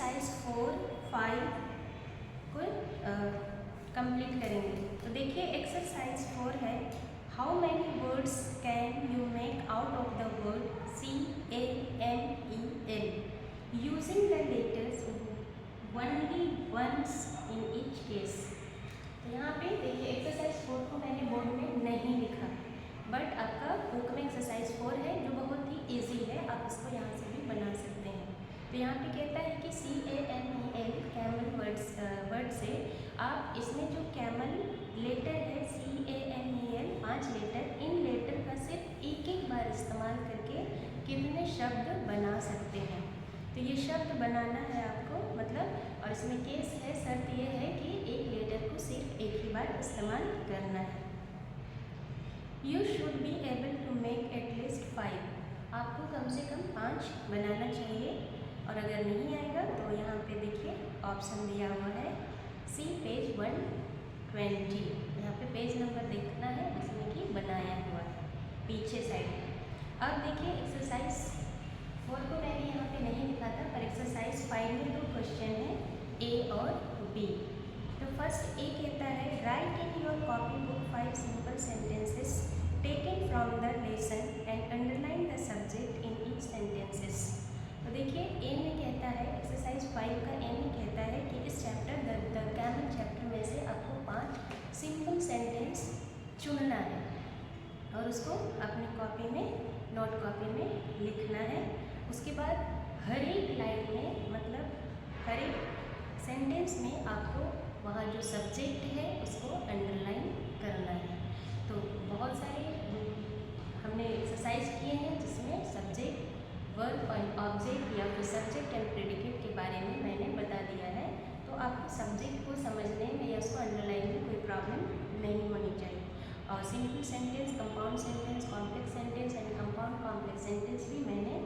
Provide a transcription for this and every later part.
Exercise 4, 5 को complete करेंगे। तो देखिए एक्सरसाइज 4 है, how many words can you make out of the word CAMEL using the letters only once in each case. तो यहाँ पे देखिए एक्सरसाइज 4 को मैंने बोर्ड में नहीं लिखा, बट आपका बुक में एक्सरसाइज 4 है जो बहुत ही इजी है, आप इसको यहाँ से भी बना सकते हैं। तो यहाँ पे कहता है कि CAMEL कैमल वर्ड से आप इसमें जो कैमल लेटर है CAMEL 5 लेटर, इन लेटर का सिर्फ एक बार इस्तेमाल करके कितने शब्द बना सकते हैं। तो ये शब्द बनाना है आपको, मतलब, और इसमें केस है, शर्त ये है कि एक लेटर को सिर्फ एक ही बार इस्तेमाल करना है। You should be able to make at least 5, आपको कम से कम 5 बनाना चाहिए। और अगर नहीं आएगा तो यहाँ पे देखिए ऑप्शन दिया हुआ है, सी पेज 120, यहाँ पे पेज नंबर देखना है जिसमें कि बनाया हुआ है पीछे साइड। अब देखिए एक्सरसाइज 4 को मैंने यहाँ पे नहीं लिखा था, पर एक्सरसाइज 5 में 2 क्वेश्चन है, ए और बी। तो फर्स्ट ए कहता है, right in your copy book 5 simple sentences taken from the lesson and underline the subject in each sentences. तो देखिए ए में कहता है, एक्सरसाइज 5 का ए में कहता है कि इस चैप्टर द कैमल चैप्टर में से आपको 5 सिंपल सेंटेंस चुनना है और उसको अपनी कॉपी में, नोट कॉपी में लिखना है। उसके बाद हर एक लाइन में, मतलब हर एक सेंटेंस में आपको वहाँ जो सब्जेक्ट है उसको अंडरलाइन करना है। तो बहुत सारे हमने एक्सरसाइज किए हैं जिसमें सब्जेक्ट, वर्ब एंड ऑब्जेक्ट या फिर सब्जेक्ट एंड प्रेडिकेट के बारे में मैंने बता दिया है। तो आपको सब्जेक्ट को समझने में या उसको अंडरलाइन में कोई प्रॉब्लम नहीं होनी चाहिए। और simple sentence, compound sentence, complex sentence and compound complex sentence भी मैंने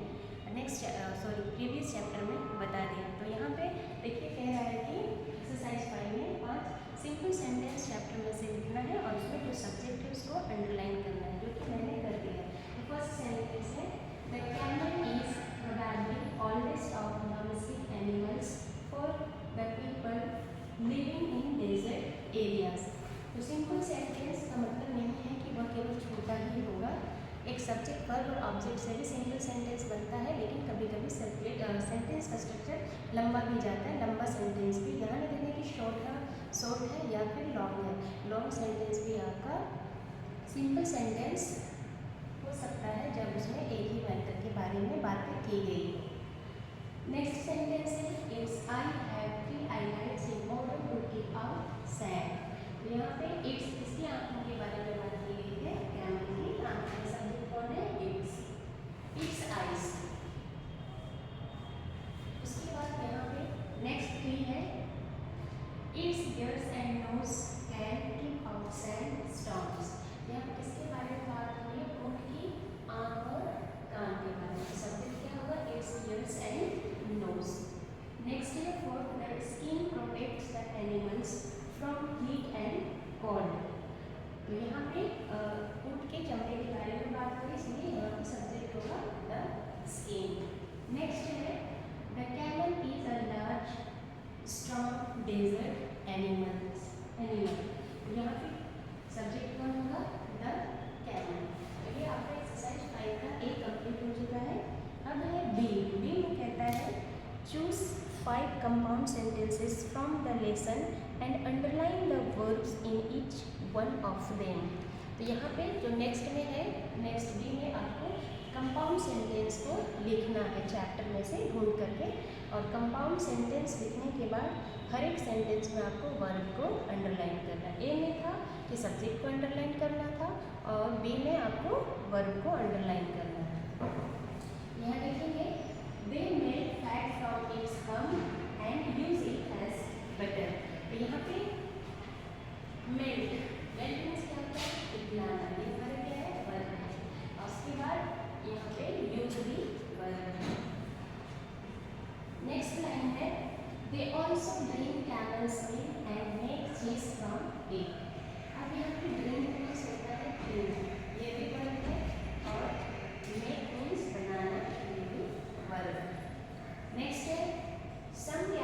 प्रीवियस चैप्टर में बता दिया। तो यहाँ पे देखिए कह रहा है कि एक्सरसाइज 5 में 5 सिंपल सेंटेंस चैप्टर में से लिखना है और उसमें जो सब्जेक्ट है उसको अंडरलाइन करना है, जो कि मैंने कर दिया। तो फर्स्ट सेंटेंस है, the camel is probably oldest of domestic animals for the people living in desert areas। तो सिंपल सेंटेंस का मतलब नहीं है कि वह केवल छोटा ही होगा, एक सब्जेक्ट, वर्ब और ऑब्जेक्ट से भी सिंपल सेंटेंस बनता है, लेकिन कभी कभी सेंटेंस का स्ट्रक्चर लंबा भी जाता है, लंबा सेंटेंस भी। ध्यान देने की शॉर्ट है या फिर लॉन्ग है, लॉन्ग सेंटेंस भी आपका सिंपल सेंटेंस हो सकता है जब उसमें एक ही मैटर के बारे में बातें की गई हो। नेक्स्ट सेंटेंस है, it's I have 3 eyelids in order to keep out sand। तो यहाँ पे इट्स, इसकी आंखों के बारे में बात की गई है, कैमल की आंखें, सब्जेक्ट कौन है, इट्स आइज। उसके बाद यहाँ पे नेक्स्ट 3 है, its ears and nose can keep out sand storms. यहाँ पे किसके बारे में बात हो रही है, उनकी आँख और कान के बारे में। सब्जेक्ट क्या होगा, its ears and nose. Next है fourth, the skin protects the animals from heat and cold. तो यहाँ पे ऊँट के चमड़े के बारे में बात करें, इसलिए यहाँ पे सब्जेक्ट होगा द स्किन। नेक्स्ट है, the camel is a large strong desert animal. यहाँ पे सब्जेक्ट कौन होगा, द कैमल। तो ये आपका एक्सरसाइज 5 का एक कंप्लीट हो चुका है। अब है बी। बी में कहता है, choose 5 compound sentences from the lesson and underline the verbs in each one of them. तो यहाँ पे जो नेक्स्ट में है, नेक्स्ट बी में आपको कंपाउंड सेंटेंस को लिखना है चैप्टर में से ढूंढ करके, और कंपाउंड सेंटेंस लिखने के बाद हर एक सेंटेंस में आपको वर्ब को अंडरलाइन करना है। ए में था कि सब्जेक्ट को अंडरलाइन करना था और बी में आपको वर्ब को अंडरलाइन करना है। यहाँ देखेंगे, they made fat from its gum and use it as butter. तो यहाँ पे मेल्ट मीन्स क्या होता है, पिघलाना, ये वर्ब क्या है, वर्ब है। और उसके बाद यहाँ पे यूज भी वर्ब है। नेक्स्ट लाइन है, they also drink camel's milk and make cheese from it। अब यहाँ पे drink मीन्स होता है drink, ये भी वर्ब है, और make मीन्स बनाना, ये भी वर्ब है। नेक्स्ट है, some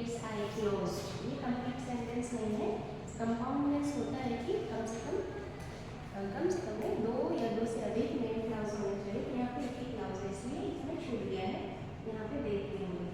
इट्स आई क्लोज्ड। ये कंप्लीट सेंटेंस नहीं है। कंपाउंडनेस होता है कि कम से कम में दो या दो से अधिक मेन क्लाउज होने चाहिए। तो यहाँ पे एक ही क्लाउज है, इसलिए इसमें छूट गया है। यहाँ पे देखते होंगे।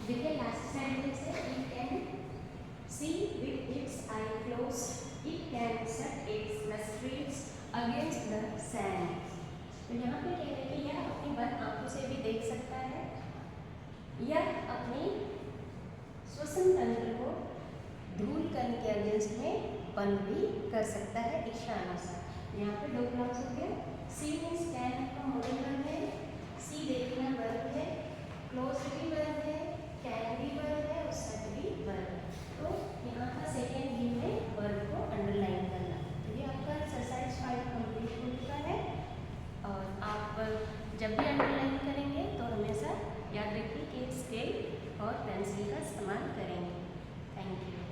देखिए लास्ट सेंटेंस है, it can see with it's I closed, it can set it's streets against the sand. तो यहाँ पे कह रहे हैं कि यह अपनी बंद आंखों से भी देख सकता है, यह अपनी श्वसन तंत्र को धूल कण के अगेंस्ट में बंद भी कर सकता है इशारों से। यहाँ पे दो क्लास हो गया। सी मीन्स कैन का मॉडल वर्ब है, सी देखना वर्ब है, क्लोज भी वर्ब है, कैन भी वर्ब है और सेट भी वर्ब है। तो यहाँ का सेकेंड वी में वर्ब को अंडरलाइन करना। तो ये आपका एक्सरसाइज 5 कंप्लीट हो चुका है। और आप जब भी अंडरलाइन करेंगे तो हमेशा याद रखिए कि स्केल और पेंसिल का इस्तेमाल करेंगे। Thank you.